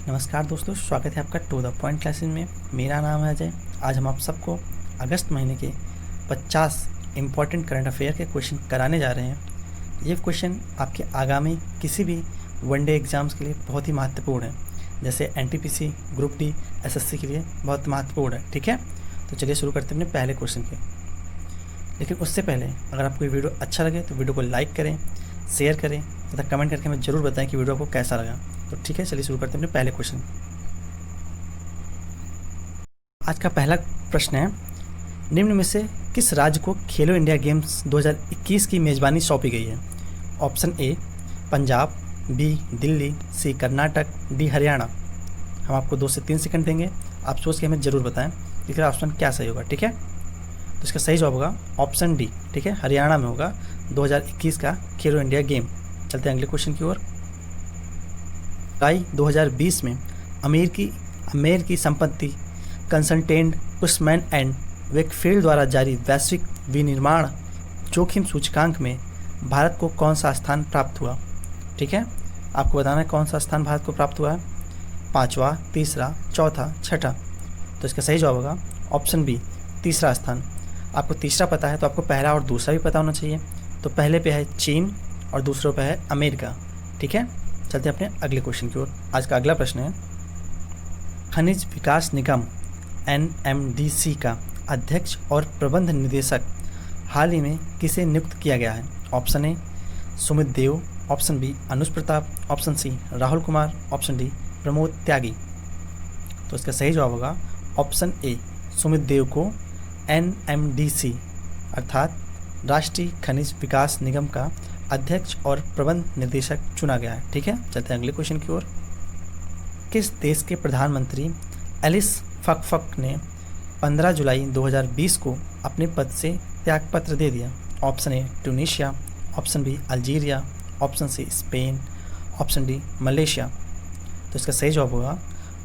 नमस्कार दोस्तों, स्वागत है आपका टू द पॉइंट क्लासेस में। मेरा नाम है अजय। आज हम आप सबको अगस्त महीने के 50 इम्पॉर्टेंट करंट अफेयर के क्वेश्चन कराने जा रहे हैं। ये क्वेश्चन आपके आगामी किसी भी वनडे एग्ज़ाम्स के लिए बहुत ही महत्वपूर्ण है, जैसे एनटीपीसी, ग्रुप डी, एसएससी के लिए बहुत महत्वपूर्ण है। ठीक है, तो चलिए शुरू करते हैं अपने पहले क्वेश्चन पे। लेकिन उससे पहले अगर आपको ये वीडियो अच्छा लगे तो वीडियो को लाइक करें, शेयर करें तथा कमेंट करके हमें ज़रूर बताएं कि वीडियो आपको कैसा लगा। तो ठीक है, चलिए शुरू करते हैं अपने पहले क्वेश्चन। आज का पहला प्रश्न है, निम्न में से किस राज्य को खेलो इंडिया गेम्स 2021 की मेज़बानी सौंपी गई है? Option A Punjab, B Delhi, C Karnataka, D Haryana. हम आपको 2 से 3 सेकंड देंगे, आप सोच के हमें ज़रूर बताएं कि फिर ऑप्शन क्या सही होगा। ठीक है, तो इसका सही जवाब होगा ऑप्शन डी। ठीक है, हरियाणा में होगा 2021 का खेलो इंडिया गेम। चलते हैं अगले क्वेश्चन की ओर। जुलाई 2020 में अमेर की संपत्ति कंसल्टेंट कुशमैन एंड वेकफील्ड द्वारा जारी वैश्विक विनिर्माण जोखिम सूचकांक में भारत को कौन सा स्थान प्राप्त हुआ? ठीक है, आपको बताना है कौन सा स्थान भारत को प्राप्त हुआ है। 5वां, तीसरा, चौथा, छठा। तो इसका सही जवाब होगा ऑप्शन बी, तीसरा स्थान। आपको तीसरा पता है तो आपको पहला और दूसरा भी पता होना चाहिए। तो पहले पे है चीन और दूसरों पे है अमेरिका। ठीक है, चलते हैं अपने अगले क्वेश्चन की ओर। आज का अगला प्रश्न है, खनिज विकास निगम NMDC का अध्यक्ष और प्रबंध निदेशक हाल ही में किसे नियुक्त किया गया है? Option A Sumit Dev, option B Anuj Pratap, option C Rahul Kumar, option D Pramod Tyagi. तो इसका सही जवाब होगा ऑप्शन ए, सुमित देव को NMDC अर्थात राष्ट्रीय खनिज विकास निगम का अध्यक्ष और प्रबंध निर्देशक चुना गया है। ठीक है, चलते हैं अगले क्वेश्चन की ओर। किस देश के प्रधानमंत्री एलिस फकफक ने 15 जुलाई 2020 को अपने पद से त्यागपत्र दे दिया? Option A Tunisia, option B Algeria, option C Spain, option D Malaysia. तो इसका सही जवाब होगा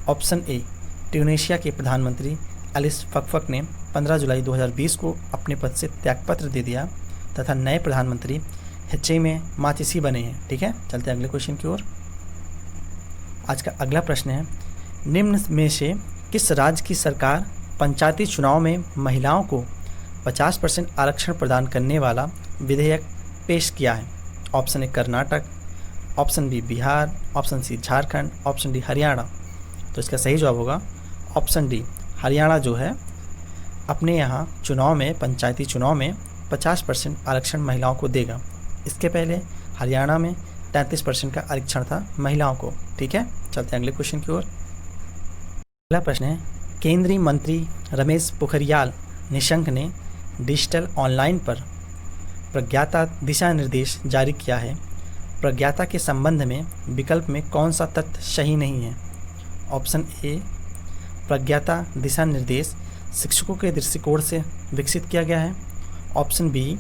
ऑप्शन ए, ट्यूनीशिया के प्रधानमंत्री एलिस फकफक ने 15 जुलाई 2020 को अपने पद से त्यागपत्र दे दिया तथा नए प्रधानमंत्री में माचिसी बने हैं। ठीक है, चलते हैं अगले क्वेश्चन की ओर। आज का अगला प्रश्न है, निम्न में से किस राज्य की सरकार पंचायती चुनाव में महिलाओं को 50% आरक्षण प्रदान करने वाला विधेयक पेश किया है? Option A Karnataka, option B Bihar, option C Jharkhand, option D Haryana. तो इसका सही जवाब होगा ऑप्शन डी, हरियाणा जो है अपने यहाँ चुनाव में, पंचायती चुनाव में 50% आरक्षण महिलाओं को देगा। इसके पहले हरियाणा में 33% का आरक्षण था महिलाओं को। ठीक है, चलते हैं अगले क्वेश्चन की ओर। अगला प्रश्न है, केंद्रीय मंत्री रमेश पोखरियाल निशंक ने डिजिटल ऑनलाइन पर प्रज्ञाता दिशा निर्देश जारी किया है। प्रज्ञाता के संबंध में विकल्प में कौन सा तथ्य सही नहीं है? ऑप्शन ए, प्रज्ञाता दिशा निर्देश शिक्षकों के दृष्टिकोण से विकसित किया गया है। ऑप्शन बी,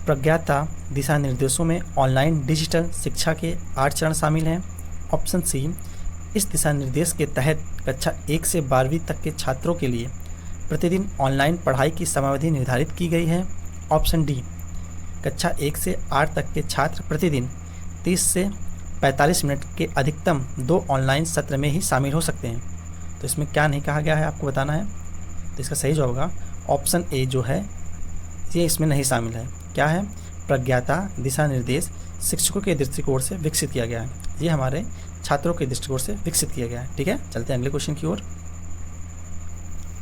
प्रज्ञाता दिशा निर्देशों में ऑनलाइन डिजिटल शिक्षा के 8 चरण शामिल हैं। ऑप्शन सी, इस दिशा निर्देश के तहत कक्षा 1 से 12वीं तक के छात्रों के लिए प्रतिदिन ऑनलाइन पढ़ाई की समयावधि निर्धारित की गई है। ऑप्शन डी, कक्षा 1 से 8 तक के छात्र प्रतिदिन 30 से 45 मिनट के अधिकतम 2 ऑनलाइन सत्र में ही शामिल हो सकते हैं। तो इसमें क्या नहीं कहा गया है आपको बताना है। तो इसका सही जवाब होगा ऑप्शन ए जो है ये इसमें नहीं शामिल है। क्या है? प्रज्ञाता दिशा निर्देश शिक्षकों के दृष्टिकोण से विकसित किया गया है, ये हमारे छात्रों के दृष्टिकोण से विकसित किया गया है। ठीक है, चलते हैं अगले क्वेश्चन की ओर।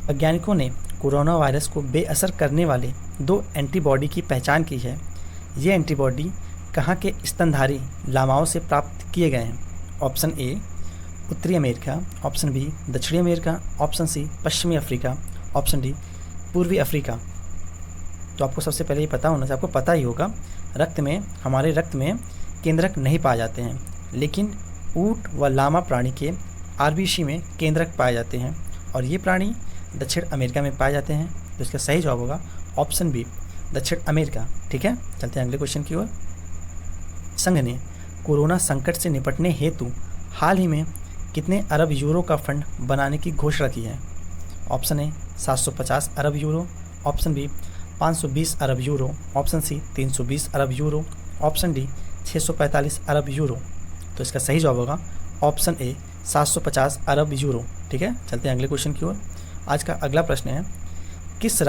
वैज्ञानिकों ने कोरोना वायरस को बेअसर करने वाले 2 एंटीबॉडी की पहचान की है। ये एंटीबॉडी कहाँ के स्तनधारी लामाओं से प्राप्त किए गए हैं? ऑप्शन ए उत्तरी अमेरिका, ऑप्शन बी दक्षिणी अमेरिका, ऑप्शन सी पश्चिमी अफ्रीका, ऑप्शन डी पूर्वी अफ्रीका। तो आपको सबसे पहले ये पता होना चाहिए, आपको पता ही होगा हमारे रक्त में केंद्रक नहीं पाए जाते हैं, लेकिन ऊंट व लामा प्राणी के RBC में केंद्रक पाए जाते हैं और ये प्राणी दक्षिण अमेरिका में पाए जाते हैं। तो इसका सही जवाब होगा ऑप्शन बी, दक्षिण अमेरिका। ठीक है, चलते हैं अगले क्वेश्चन की ओर। संघ ने कोरोना संकट से निपटने हेतु हाल ही में कितने अरब यूरो का फंड बनाने की घोषणा की है? ऑप्शन ए 750 अरब यूरो, ऑप्शन बी 520 अरब यूरो, ऑप्शन सी 320 अरब यूरो, ऑप्शन डी 645 अरब यूरो। तो इसका सही जवाब होगा ऑप्शन ए 750 अरब यूरो। ठीक है, चलते हैं अगले क्वेश्चन की ओर। आज का अगला प्रश्न है, किस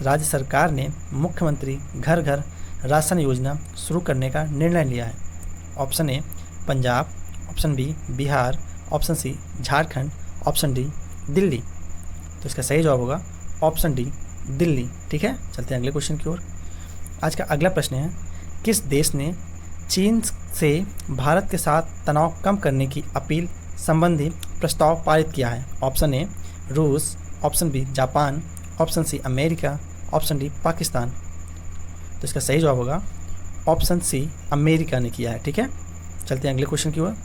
राज्य सरकार ने मुख्यमंत्री घर घर राशन योजना शुरू करने का निर्णय लिया है? Option A Punjab, option B Bihar, option C Jharkhand, option D Delhi. तो इसका सही जवाब होगा ऑप्शन डी दिल्ली। ठीक है, चलते हैं अगले क्वेश्चन की ओर। आज का अगला प्रश्न है, किस देश ने चीन से भारत के साथ तनाव कम करने की अपील संबंधी प्रस्ताव पारित किया है? ऑप्शन ए रूस, option B Japan, option C America, option D Pakistan. तो इसका सही जवाब होगा ऑप्शन सी अमेरिका ने किया है। ठीक है, चलते हैं अगले क्वेश्चन की ओर।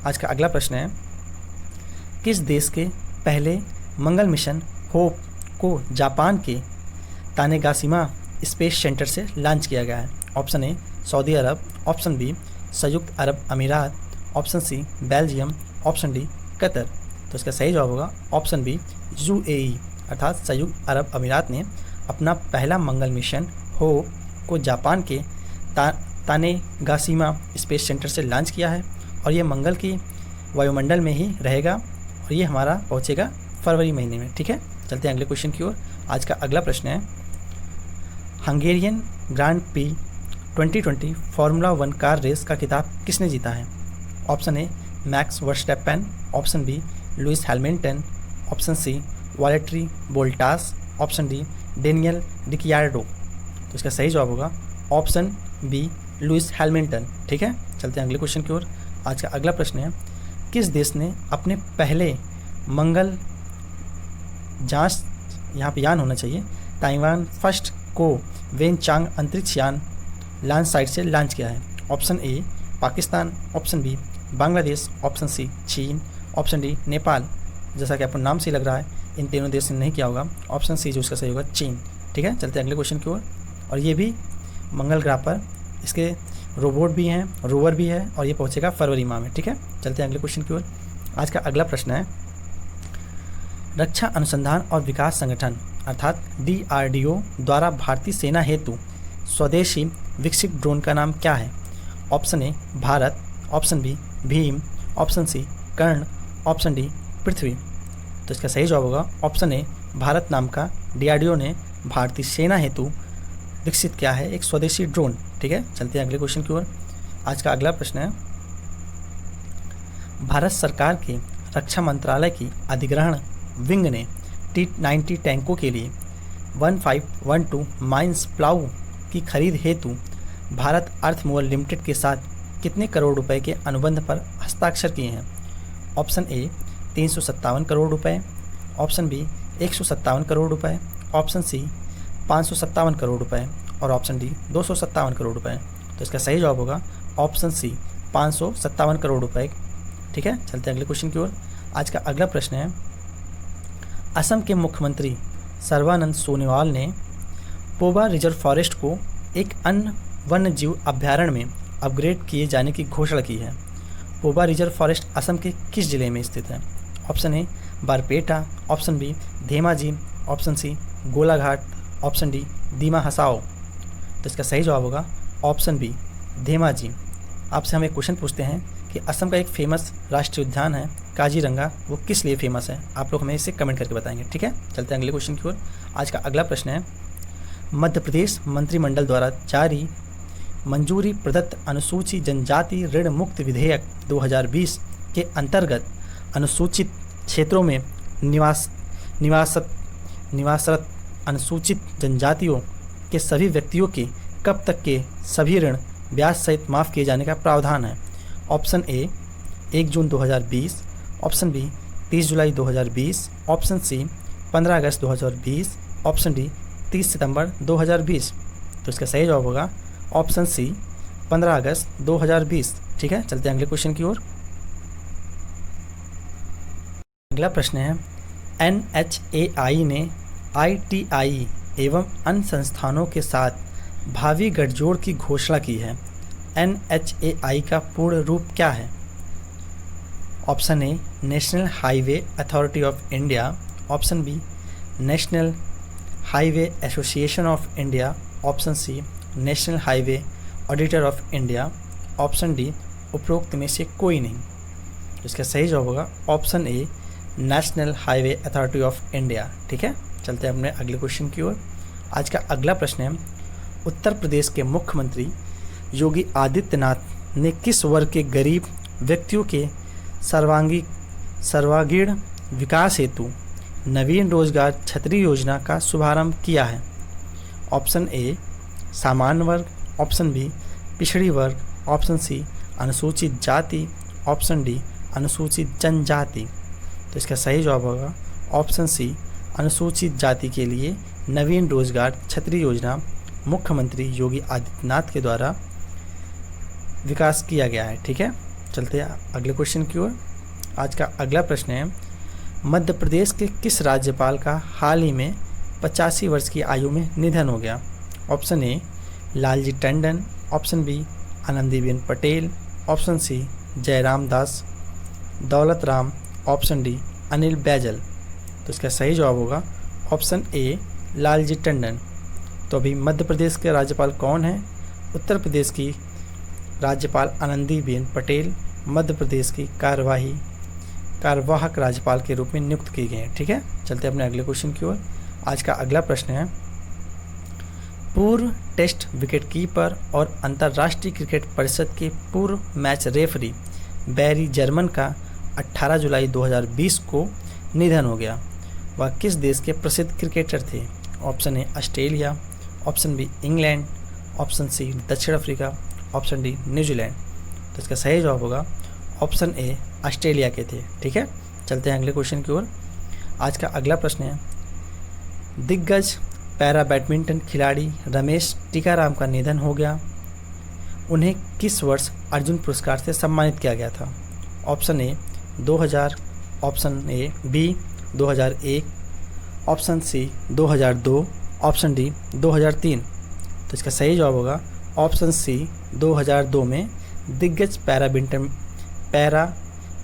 आज का अगला प्रश्न है, किस देश के पहले मंगल मिशन होप को जापान के तानेगाशिमा स्पेस सेंटर से लॉन्च किया गया है? ऑप्शन ए सऊदी अरब, ऑप्शन बी संयुक्त अरब अमीरात, option C Belgium, option D Qatar. तो इसका सही जवाब होगा ऑप्शन बी यूएई अर्थात संयुक्त अरब अमीरात ने अपना पहला मंगल मिशन होप को जापान के तानेगाशिमा स्पेस सेंटर से लॉन्च किया है और ये मंगल की वायुमंडल में ही रहेगा और ये हमारा पहुंचेगा फरवरी महीने में। ठीक है, चलते हैं अगले क्वेश्चन की ओर। आज का अगला प्रश्न है, हंगेरियन ग्रांड पी 2020 फार्मूला 1 कार रेस का खिताब किसने जीता है? Option A Max Verstappen, option B Lewis Hamilton, option C Valtteri Bottas, option D Daniel Ricciardo. तो इसका सही जवाब होगा ऑप्शन बी लुइस हैमिल्टन। ठीक है, चलते हैं अगले क्वेश्चन की ओर। आज का अगला प्रश्न है, किस देश ने अपने पहले मंगल जांच यहाँ पे यान होना चाहिए ताइवान फर्स्ट को वेनचांग अंतरिक्ष यान लॉन्च साइट से लॉन्च किया है? Option A Pakistan, option B Bangladesh, option C चीन, ऑप्शन डी नेपाल। जैसा कि आपको नाम से लग रहा है इन तीनों देश ने नहीं किया होगा, ऑप्शन सी जो इसका सही होगा चीन। ठीक है, चलते हैं अगले क्वेश्चन की ओर। और ये भी मंगल ग्रह पर इसके रोबोट भी हैं, रोवर भी है और ये पहुंचेगा फरवरी माह में। ठीक है, चलते हैं अगले क्वेश्चन की ओर। आज का अगला प्रश्न है, रक्षा अनुसंधान और विकास संगठन अर्थात DRDO द्वारा भारतीय सेना हेतु स्वदेशी विकसित ड्रोन का नाम क्या है? Option A Bharat, option B Bhim, option C Karna, option D Prithvi. तो इसका सही जवाब होगा ऑप्शन ए भारत नाम का DRDO ने भारतीय सेना हेतु विकसित किया है एक स्वदेशी ड्रोन। ठीक है, चलते हैं अगले क्वेश्चन की ओर। आज का अगला प्रश्न है, भारत सरकार के रक्षा मंत्रालय की अधिग्रहण विंग ने T-90 टैंकों के लिए 1512 माइंस प्लाऊ की खरीद हेतु भारत अर्थमूल लिमिटेड के साथ कितने करोड़ रुपए के अनुबंध पर हस्ताक्षर किए हैं? ऑप्शन ए 357 करोड़ रुपए, ऑप्शन बी 157 करोड़ रुपए, ऑप्शन सी 557 करोड़ रुपए और ऑप्शन डी 257 करोड़ रुपए। तो इसका सही जवाब होगा ऑप्शन सी 557 करोड़ रुपए। ठीक है, चलते हैं अगले क्वेश्चन की ओर। आज का अगला प्रश्न है, असम के मुख्यमंत्री सर्बानंद सोनोवाल ने पोबा रिजर्व फॉरेस्ट को एक अन्य वन्य जीव अभ्यारण्य में अपग्रेड किए जाने की घोषणा की है। पोबा रिजर्व फॉरेस्ट असम के किस जिले में स्थित है? Option A Barpeta, option B Dhemaji, option C Golaghat, option D Dima Hasao. तो इसका सही जवाब होगा ऑप्शन बी धेमाजी। आपसे हम एक क्वेश्चन पूछते हैं कि असम का एक फेमस राष्ट्रीय उद्यान है काजीरंगा, वो किस लिए फेमस है? आप लोग हमें इसे कमेंट करके बताएंगे। ठीक है, चलते हैं अगले क्वेश्चन की ओर। आज का अगला प्रश्न है, मध्य प्रदेश मंत्रिमंडल द्वारा जारी मंजूरी प्रदत्त अनुसूचित जनजाति ऋण मुक्त विधेयक 2020 के अंतर्गत अनुसूचित क्षेत्रों में निवासरत अनुसूचित जनजातियों के सभी व्यक्तियों के कब तक के सभी ऋण ब्याज सहित माफ़ किए जाने का प्रावधान है? ऑप्शन ए 1 जून 2020, ऑप्शन बी 30 जुलाई 2020, ऑप्शन सी 15 अगस्त 2020, ऑप्शन डी 30 सितंबर 2020। तो इसका सही जवाब होगा ऑप्शन सी 15 अगस्त 2020। ठीक है, चलते हैं अगले क्वेश्चन की ओर। अगला प्रश्न है, NHAI ने ITI एवं अन्य संस्थानों के साथ भावी गठजोड़ की घोषणा की है। NHAI का पूर्ण रूप क्या है? Option A national highway authority of India, option B national highway association of India, option C national highway auditor of India, option D उपरोक्त में से कोई नहीं। तो इसका सही जवाब होगा option A, national highway authority of India. ठीक है, चलते हैं अपने अगले क्वेश्चन की ओर। आज का अगला प्रश्न है, उत्तर प्रदेश के मुख्यमंत्री योगी आदित्यनाथ ने किस वर्ग के गरीब व्यक्तियों के सर्वांगीण विकास हेतु नवीन रोजगार छतरी योजना का शुभारंभ किया है? ऑप्शन ए, सामान्य वर्ग, ऑप्शन बी, पिछड़ी वर्ग, ऑप्शन सी, अनुसूचित जाति, ऑप्शन डी, अनुसूचित जनजाति। तो इसका सही जवाब होगा ऑप्शन सी, अनुसूचित जाति के लिए नवीन रोजगार छतरी योजना मुख्यमंत्री योगी आदित्यनाथ के द्वारा विकास किया गया है। ठीक है, चलते हैं अगले क्वेश्चन की ओर। आज का अगला प्रश्न है, मध्य प्रदेश के किस राज्यपाल का हाल ही में 85 वर्ष की आयु में निधन हो गया? Option A, Lalji Tandon, option B, Anandiben Patel, option C, Jairam Das Daulat Ram, option D, Anil Baijal. तो इसका सही जवाब होगा ऑप्शन ए, लालजी टंडन। तो अभी मध्य प्रदेश के राज्यपाल कौन हैं? उत्तर प्रदेश की राज्यपाल आनंदीबेन पटेल मध्य प्रदेश की कार्यवाहक राज्यपाल के रूप में नियुक्त किए गए हैं। ठीक है, चलते हैं अपने अगले क्वेश्चन की ओर। आज का अगला प्रश्न है, पूर्व टेस्ट विकेटकीपर और अंतर्राष्ट्रीय क्रिकेट परिषद के पूर्व मैच रेफरी बैरी जर्मन का 18 जुलाई 2020 को निधन हो गया। वह किस देश के प्रसिद्ध क्रिकेटर थे? Option A, Australia, option B, England, option C, दक्षिण अफ्रीका, ऑप्शन डी, न्यूजीलैंड। तो इसका सही जवाब होगा ऑप्शन ए, ऑस्ट्रेलिया के थे। ठीक है, चलते हैं अगले क्वेश्चन की ओर। आज का अगला प्रश्न है, दिग्गज पैरा बैडमिंटन खिलाड़ी रमेश टीकाराम का निधन हो गया। उन्हें किस वर्ष अर्जुन पुरस्कार से सम्मानित किया गया था? Option A, 2000, option A B 2001, option C 2002, option D 2003। तो इसका सही जवाब होगा ऑप्शन सी, 2002 में दिग्गज पैरा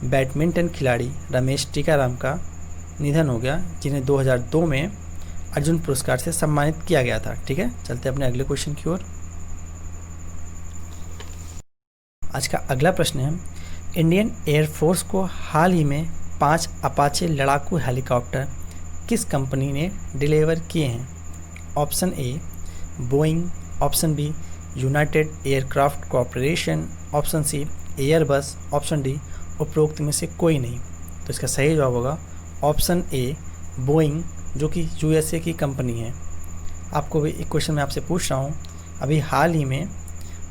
बैडमिंटन खिलाड़ी रमेश टीकाराम का निधन हो गया, जिन्हें 2002 में अर्जुन पुरस्कार से सम्मानित किया गया था। ठीक है, चलते हैं अपने अगले क्वेश्चन की ओर। आज का अगला प्रश्न है, इंडियन एयरफोर्स को हाल ही में 5 अपाचे लड़ाकू हेलीकॉप्टर किस कंपनी ने डिलीवर किए हैं? Option A, Boeing, option B, united aircraft corporation, option C, Airbus, option D, उपरोक्त में से कोई नहीं। तो इसका सही जवाब होगा ऑप्शन ए, बोइंग, जो कि यूएसए की कंपनी है। आपको भी एक क्वेश्चन मैं आपसे पूछ रहा हूँ, अभी हाल ही में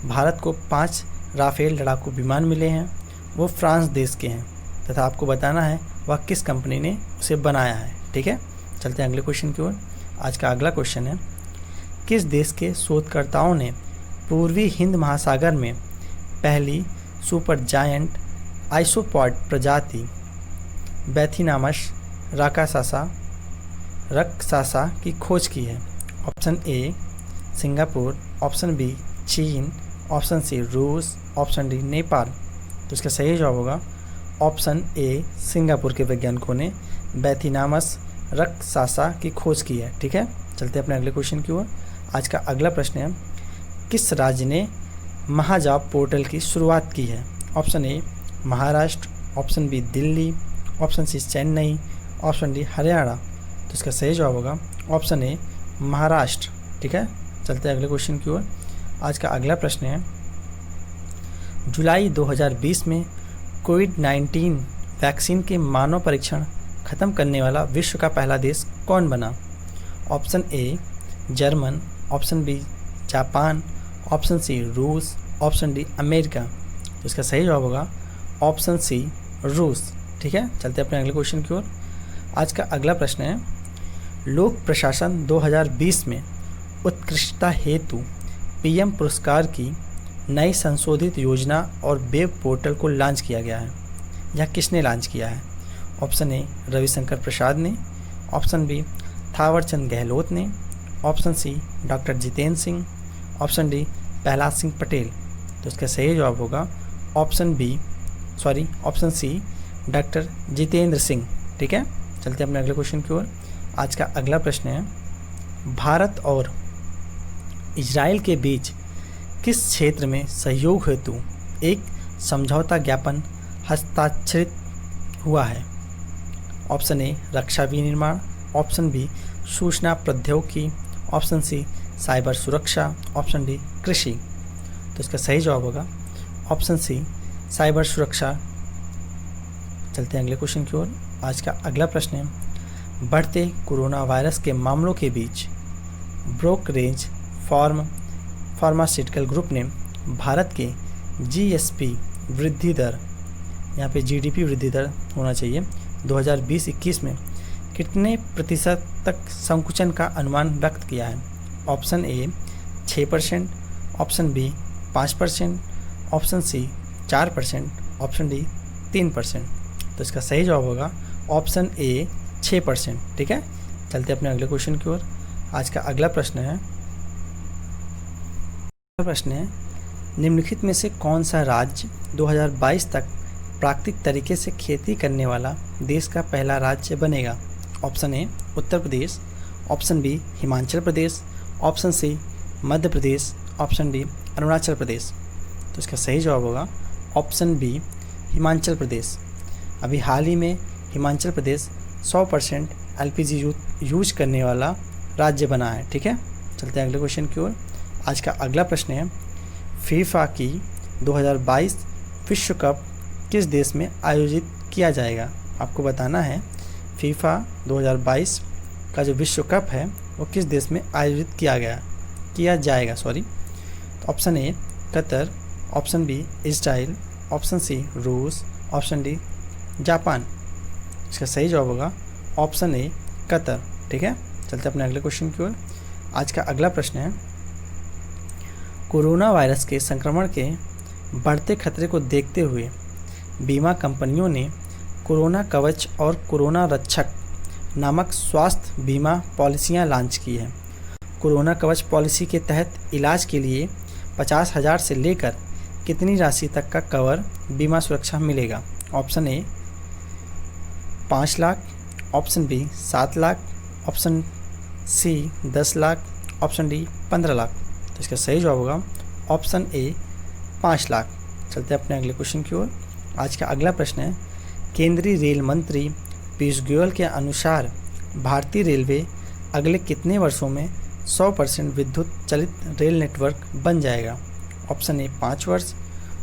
भारत को 5 राफेल लड़ाकू विमान मिले हैं, वो फ्रांस देश के हैं, तथा आपको बताना है वह किस कंपनी ने उसे बनाया है। ठीक है, चलते हैं अगले क्वेश्चन की ओर। आज का अगला क्वेश्चन है, किस देश के शोधकर्ताओं ने पूर्वी हिंद महासागर में पहली सुपर जायंट आइसोपॉड प्रजाति बैथिनामस रक्सासा की खोज की है? Option A, Singapore, option B, चीन, ऑप्शन सी, रूस, ऑप्शन डी, नेपाल। तो इसका सही जवाब होगा ऑप्शन ए, सिंगापुर के वैज्ञानिकों ने बैथिनामस रक्सासा की खोज की है। ठीक है, चलते हैं अपने अगले क्वेश्चन की ओर। आज का अगला प्रश्न है, किस राज्य ने महाजॉब पोर्टल की शुरुआत की है? Option A, Maharashtra, option B, Delhi, option C, Chennai, option D, Haryana. तो इसका सही जवाब होगा ऑप्शन ए, महाराष्ट्र। ठीक है, चलते हैं अगले क्वेश्चन की ओर। आज का अगला प्रश्न है, जुलाई 2020 में कोविड-19 वैक्सीन के मानव परीक्षण खत्म करने वाला विश्व का पहला देश कौन बना? Option A, German, option B, Japan, option C, रूस, ऑप्शन डी, अमेरिका। तो इसका सही जवाब होगा ऑप्शन सी, रूस। ठीक है, चलते हैं अपने अगले क्वेश्चन की ओर। आज का अगला प्रश्न है, लोक प्रशासन 2020 में उत्कृष्टता हेतु पीएम पुरस्कार की नई संशोधित योजना और वेब पोर्टल को लॉन्च किया गया है। यह किसने लॉन्च किया है? ऑप्शन ए, रविशंकर प्रसाद ने, ऑप्शन बी, थावरचंद गहलोत ने, option C, doctor Jitendra Singh, option D, Prahlad Singh Patel. तो इसका सही जवाब होगा option C, doctor Jitendra Singh. ठीक है, चलते हैं अपने अगले क्वेश्चन की ओर। आज का अगला प्रश्न है, भारत और इजराइल के बीच किस क्षेत्र में सहयोग हेतु एक समझौता ज्ञापन हस्ताक्षरित हुआ है? ऑप्शन ए रक्षा विनिर्माण, ऑप्शन बी सूचना प्रौद्योगिकी, ऑप्शन सी साइबर सुरक्षा, ऑप्शन डी कृषि। तो इसका सही जवाब होगा ऑप्शन सी साइबर सुरक्षा। चलते हैं अगले क्वेश्चन की ओर। आज का अगला प्रश्न है, बढ़ते कोरोना वायरस के मामलों के बीच ब्रोकरेज फार्मास्यूटिकल ग्रुप ने भारत के जीएसपी वृद्धि दर, यहाँ पे जीडीपी वृद्धि दर होना चाहिए, 2020-21 में कितने प्रतिशत तक संकुचन का अनुमान व्यक्त किया है? Option A 6%, option B 5%, option C 4%, option D 3%। तो इसका सही जवाब होगा ऑप्शन ए 6%। ठीक है, चलते अपने अगले क्वेश्चन की ओर। आज का अगला प्रश्न है निम्नलिखित में से कौन सा राज्य 2022 तक प्राकृतिक तरीके से खेती करने वाला देश का पहला राज्य बनेगा? Option A Uttar Pradesh, option B Himachal Pradesh, option C Madhya Pradesh, option D Arunachal Pradesh. तो इसका सही जवाब होगा ऑप्शन बी हिमाचल प्रदेश। अभी हाल ही में हिमाचल प्रदेश 100% एलपीजी यूज करने वाला राज्य बना है। ठीक है, चलते हैं अगले क्वेश्चन की ओर। आज का अगला प्रश्न है, फीफा की 2022 विश्व कप किस देश में आयोजित किया जाएगा? आपको बताना है फीफा 2022 का जो विश्व कप है वो किस देश में आयोजित किया जाएगा। तो option A Qatar, option B Israel, option C रूस, ऑप्शन डी जापान। इसका सही जवाब होगा ऑप्शन ए कतर। ठीक है, चलते अपने अगले क्वेश्चन की ओर। आज का अगला प्रश्न है, कोरोना वायरस के संक्रमण के बढ़ते खतरे को देखते हुए बीमा कंपनियों ने कोरोना कवच और कोरोना रक्षक नामक स्वास्थ्य बीमा पॉलिसियां लॉन्च की हैं। कोरोना कवच पॉलिसी के तहत इलाज के लिए 50,000 से लेकर कितनी राशि तक का कवर बीमा सुरक्षा मिलेगा? Option A 5 lakh, option B 7 lakh, option C 10 lakh, option D 15 lakh. तो इसका सही जवाब होगा ऑप्शन ए 5 लाख। चलते हैं अपने अगले क्वेश्चन की ओर। आज का अगला प्रश्न है, केंद्रीय रेल मंत्री पीयूष गोयल के अनुसार भारतीय रेलवे अगले कितने वर्षों में 100% विद्युत चलित रेल नेटवर्क बन जाएगा? ऑप्शन ए 5 वर्ष,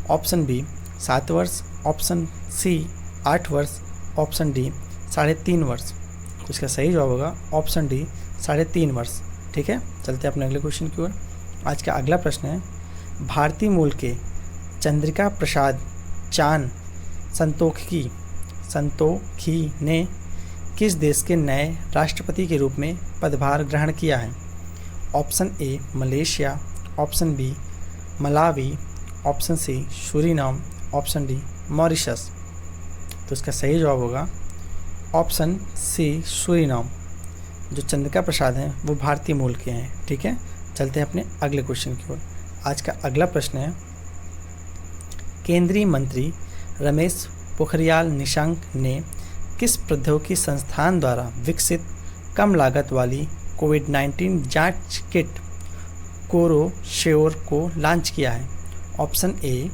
ऑप्शन बी 7 वर्ष, ऑप्शन सी 8 वर्ष, ऑप्शन डी 3.5 वर्ष। तो इसका सही जवाब होगा ऑप्शन डी 3.5 वर्ष। ठीक है, चलते हैं अपने अगले क्वेश्चन की ओर। आज का अगला प्रश्न है, भारतीय मूल के चंद्रिका प्रसाद चान संतोखी ने किस देश के नए राष्ट्रपति के रूप में पदभार ग्रहण किया है? Option A Malaysia, option B Malawi, option C Suriname, option D Mauritius. तो इसका सही जवाब होगा ऑप्शन सी सूरीनाम। जो चंद्रिका प्रसाद हैं वो भारतीय मूल के हैं। ठीक है, चलते हैं अपने अगले क्वेश्चन की ओर। आज का अगला प्रश्न है, केंद्रीय मंत्री रमेश पोखरियाल निशंक ने किस प्रौद्योगिकी संस्थान द्वारा विकसित कम लागत वाली कोविड-19 जांच किट कोरोश्योर को लॉन्च किया है? Option A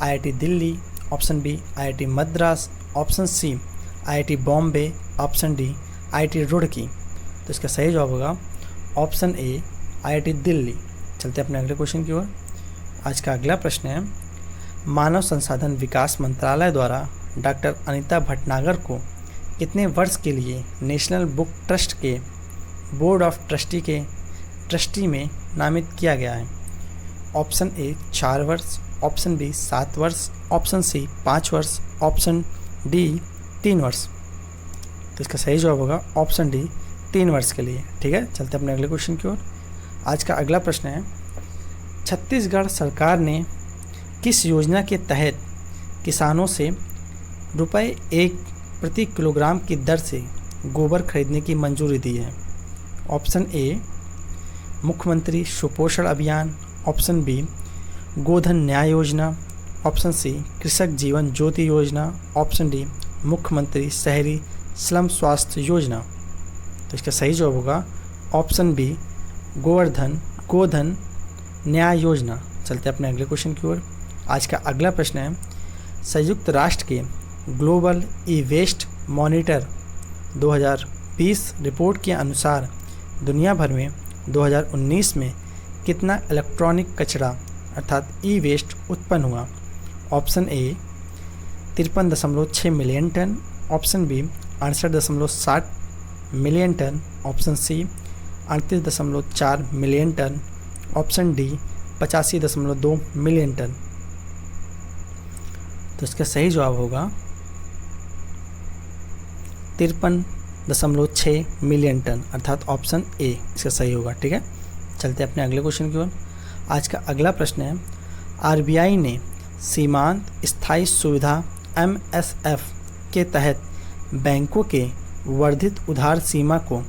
IIT Delhi, option B IIT Madras, option C IIT Bombay, option D IIT Roorkee. तो इसका सही जवाब होगा ऑप्शन ए आईआईटी दिल्ली। चलते अपने अगले क्वेश्चन की ओर। आज का अगला प्रश्न है, मानव संसाधन विकास मंत्रालय द्वारा डॉक्टर अनीता भटनागर को कितने वर्ष के लिए नेशनल बुक ट्रस्ट के बोर्ड ऑफ ट्रस्टी के ट्रस्टी में नामित किया गया है? ऑप्शन ए 4 वर्ष, ऑप्शन बी 7 वर्ष, ऑप्शन सी 5 वर्ष, ऑप्शन डी 3 वर्ष। तो इसका सही जवाब होगा ऑप्शन डी 3 वर्ष के लिए। ठीक है, चलते अपने अगले क्वेश्चन की ओर। आज का अगला प्रश्न है, छत्तीसगढ़ सरकार ने किस योजना के तहत किसानों से ₹1 प्रति किलोग्राम की दर से गोबर खरीदने की मंजूरी दी है? ऑप्शन ए मुख्यमंत्री सुपोषण अभियान, ऑप्शन बी गोधन न्याय योजना, ऑप्शन सी कृषक जीवन ज्योति योजना, ऑप्शन डी मुख्यमंत्री शहरी स्लम स्वास्थ्य योजना। तो इसका सही जवाब होगा ऑप्शन बी गोधन न्याय योजना। चलते अपने अगले क्वेश्चन की ओर। आज का अगला प्रश्न है, संयुक्त राष्ट्र के global e waste monitor 2020 report के अनुसार दुनिया भर में 2019 में कितना इलेक्ट्रॉनिक कचरा अर्थात ई वेस्ट उत्पन्न हुआ? Option A 53.6 million ton, option B 68.60 million ton, option C 38.4 million ton, option D 85.2 million ton. तो इसका सही जवाब होगा 53.6 मिलियन टन अर्थात ऑप्शन ए इसका सही होगा। ठीक है, चलते हैं अपने अगले क्वेश्चन की ओर। आज का अगला प्रश्न है, आरबीआई ने सीमांत स्थायी सुविधा MSF के तहत बैंकों के वर्धित उधार सीमा को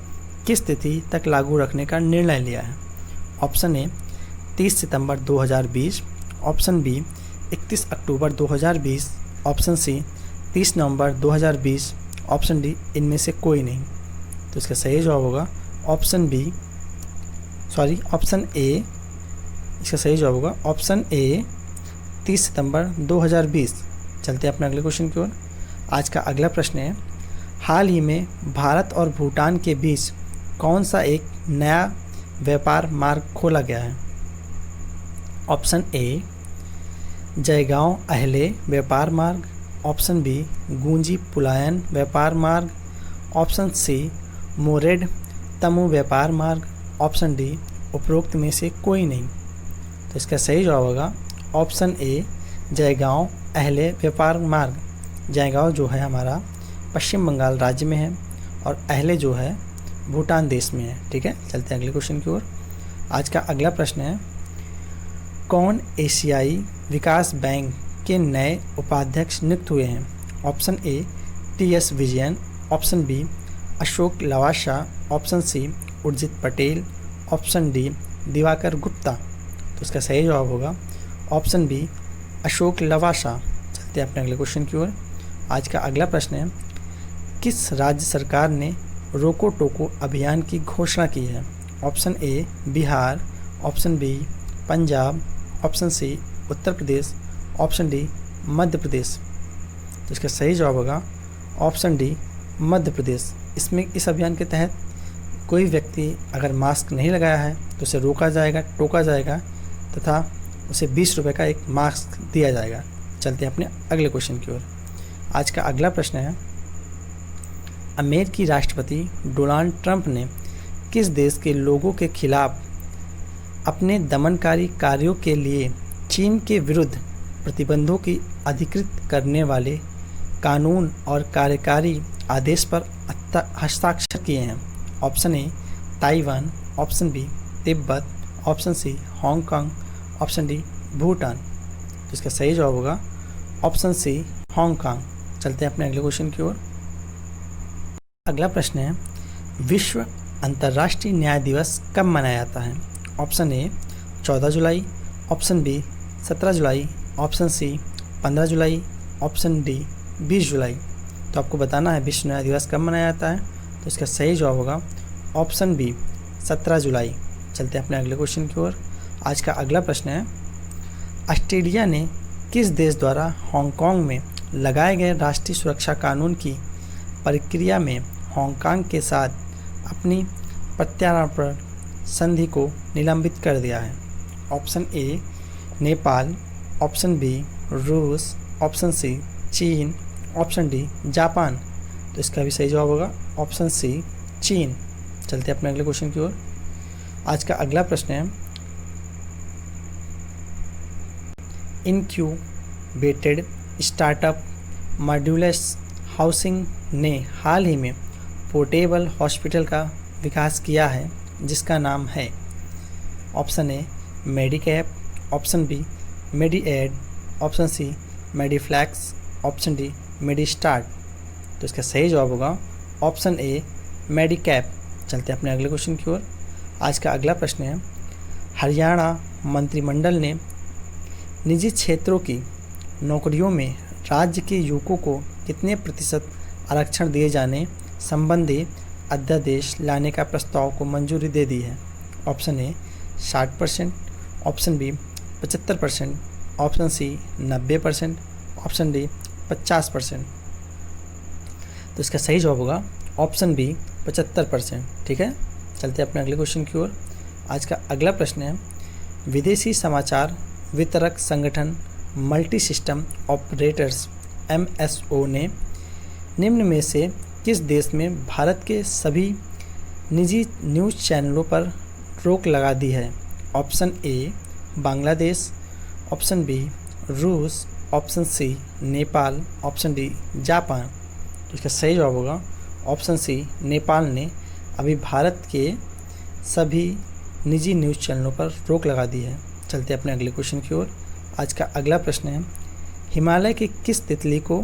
किस तिथि तक लागू रखने का निर्णय लिया है? ऑप्शन ए 30 सितंबर 2020, ऑप्शन बी 31 अक्टूबर 2020, ऑप्शन सी 30 नवंबर 2020, ऑप्शन डी इनमें से कोई नहीं। तो इसका सही जवाब होगा ऑप्शन ए। इसका सही जवाब होगा ऑप्शन ए 30 सितंबर 2020। चलते हैं अपने अगले क्वेश्चन की ओर। आज का अगला प्रश्न है, हाल ही में भारत और भूटान के बीच कौन सा एक नया व्यापार मार्ग खोला गया है? ऑप्शन ए जयगांव अहले व्यापार मार्ग, ऑप्शन बी गूंजी पुलायन व्यापार मार्ग, ऑप्शन सी मोरेड तमु व्यापार मार्ग, ऑप्शन डी उपरोक्त में से कोई नहीं। तो इसका सही जवाब होगा ऑप्शन ए जयगांव अहले व्यापार मार्ग। जयगांव जो है हमारा पश्चिम बंगाल राज्य में है और अहले जो है भूटान देश में है। ठीक है, चलते हैं अगले क्वेश्चन की ओर। आज का अगला प्रश्न है, कौन एशियाई विकास बैंक के नए उपाध्यक्ष नियुक्त हुए हैं? Option A TS Vijayan, option B Ashok Lavasa, option C Urjit Patel, option D Diwakar Gupta. तो इसका सही जवाब होगा ऑप्शन बी अशोक लवासा। चलते हैं अपने अगले क्वेश्चन की ओर। आज का अगला प्रश्न है, किस राज्य सरकार ने रोको टोको अभियान की घोषणा की है? Option A Bihar, option B Punjab, option C Uttar Pradesh, option D Madhya Pradesh. तो इसका सही जवाब होगा ऑप्शन डी मध्य प्रदेश। इसमें इस अभियान के तहत कोई व्यक्ति अगर मास्क नहीं लगाया है तो उसे रोका जाएगा, टोका जाएगा तथा उसे 20 रुपये का एक मास्क दिया जाएगा। चलते हैं अपने अगले क्वेश्चन की ओर। आज का अगला प्रश्न है, अमेरिकी राष्ट्रपति डोनाल्ड ट्रंप ने किस देश के लोगों के खिलाफ अपने दमनकारी कार्यों के लिए चीन के विरुद्ध प्रतिबंधों की अधिकृत करने वाले कानून और कार्यकारी आदेश पर हस्ताक्षर किए हैं? Option A Taiwan, option B तिब्बत, option C Hong Kong, option D Bhutan. तो इसका सही जवाब होगा ऑप्शन सी हांगकांग। चलते हैं अपने अगले क्वेश्चन की ओर। अगला प्रश्न है, विश्व अंतर्राष्ट्रीय न्याय दिवस कब मनाया जाता है? ऑप्शन ए 14 जुलाई, ऑप्शन बी 17 जुलाई, ऑप्शन सी 15 जुलाई, ऑप्शन डी 20 जुलाई। तो आपको बताना है विश्व न्याय दिवस कब मनाया जाता है। तो इसका सही जवाब होगा ऑप्शन बी 17 जुलाई। चलते हैं अपने अगले क्वेश्चन की ओर। आज का अगला प्रश्न है, ऑस्ट्रेलिया ने किस देश द्वारा हांगकांग में लगाए गए राष्ट्रीय सुरक्षा कानून की प्रक्रिया में हांगकांग के साथ अपनी प्रत्यार्पण संधि को निलंबित कर दिया है? Option A Nepal, option B रूस, ऑप्शन सी चीन, ऑप्शन डी जापान। तो इसका भी सही जवाब होगा ऑप्शन सी चीन। चलते हैं अपने अगले क्वेश्चन की ओर। आज का अगला प्रश्न है, इनक्यूबेटेड स्टार्टअप मॉड्यूलस हाउसिंग ने हाल ही में पोर्टेबल हॉस्पिटल का विकास किया है जिसका नाम है? Option A Medicap, option B Mediaid, option C Mediflex, option D Medistart. तो इसका सही जवाब होगा ऑप्शन ए मेडिकैप। चलते हैं अपने अगले क्वेश्चन की ओर। आज का अगला प्रश्न है, हरियाणा मंत्रिमंडल ने निजी क्षेत्रों की नौकरियों में राज्य के युवकों को कितने प्रतिशत आरक्षण दिए जाने संबंधी अध्यादेश लाने का प्रस्ताव को मंजूरी दे दी है? Option A 60%, option B 75%, option C 90%, option D 50%। तो इसका सही जवाब होगा ऑप्शन बी 75%। ठीक है, चलते हैं अपने अगले क्वेश्चन की ओर। आज का अगला प्रश्न है, विदेशी समाचार वितरक संगठन मल्टी सिस्टम ऑपरेटर्स MSO ने निम्न में से किस देश में भारत के सभी निजी न्यूज़ चैनलों पर रोक लगा दी है? Option A Bangladesh, option B रूस, option C Nepal, option D Japan. तो इसका सही जवाब होगा ऑप्शन सी नेपाल ने अभी भारत के सभी निजी न्यूज़ चैनलों पर रोक लगा दी है। चलते अपने अगले क्वेश्चन की ओर। आज का अगला प्रश्न है, हिमालय की किस तितली को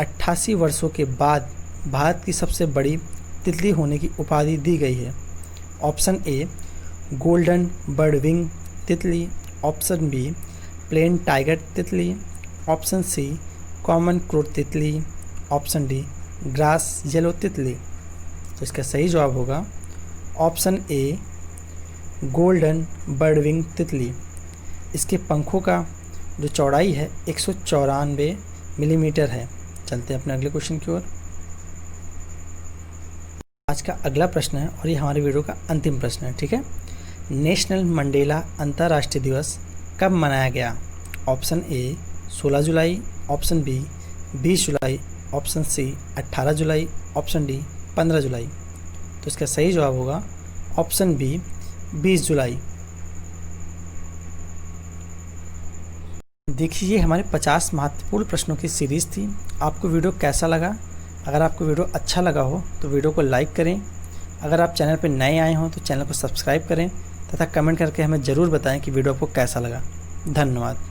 88 वर्षों के बाद भारत की सबसे बड़ी तितली होने की उपाधि दी गई है? ऑप्शन ए गोल्डन बर्डविंग तितली, ऑप्शन बी प्लेन टाइगर तितली, ऑप्शन सी कॉमन क्रोट तितली, ऑप्शन डी ग्रास येलो तितली। तो इसका सही जवाब होगा ऑप्शन ए गोल्डन बर्डविंग तितली। इसके पंखों का जो चौड़ाई है 194 मिलीमीटर है। चलते हैं अपने अगले क्वेश्चन की ओर। आज का अगला प्रश्न है और ये हमारे वीडियो का अंतिम प्रश्न है। ठीक है, नेशनल मंडेला अंतर्राष्ट्रीय दिवस कब मनाया गया? ऑप्शन ए 16 जुलाई, ऑप्शन बी 20 जुलाई, ऑप्शन सी 18 जुलाई, ऑप्शन डी 15 जुलाई। तो इसका सही जवाब होगा ऑप्शन बी 20 जुलाई। देखिए, ये हमारे 50 महत्वपूर्ण प्रश्नों की सीरीज़ थी। आपको वीडियो कैसा लगा? अगर आपको वीडियो अच्छा लगा हो तो वीडियो को लाइक करें। अगर आप चैनल पर नए आए हों तो चैनल को सब्सक्राइब करें तथा कमेंट करके हमें ज़रूर बताएं कि वीडियो आपको कैसा लगा। धन्यवाद।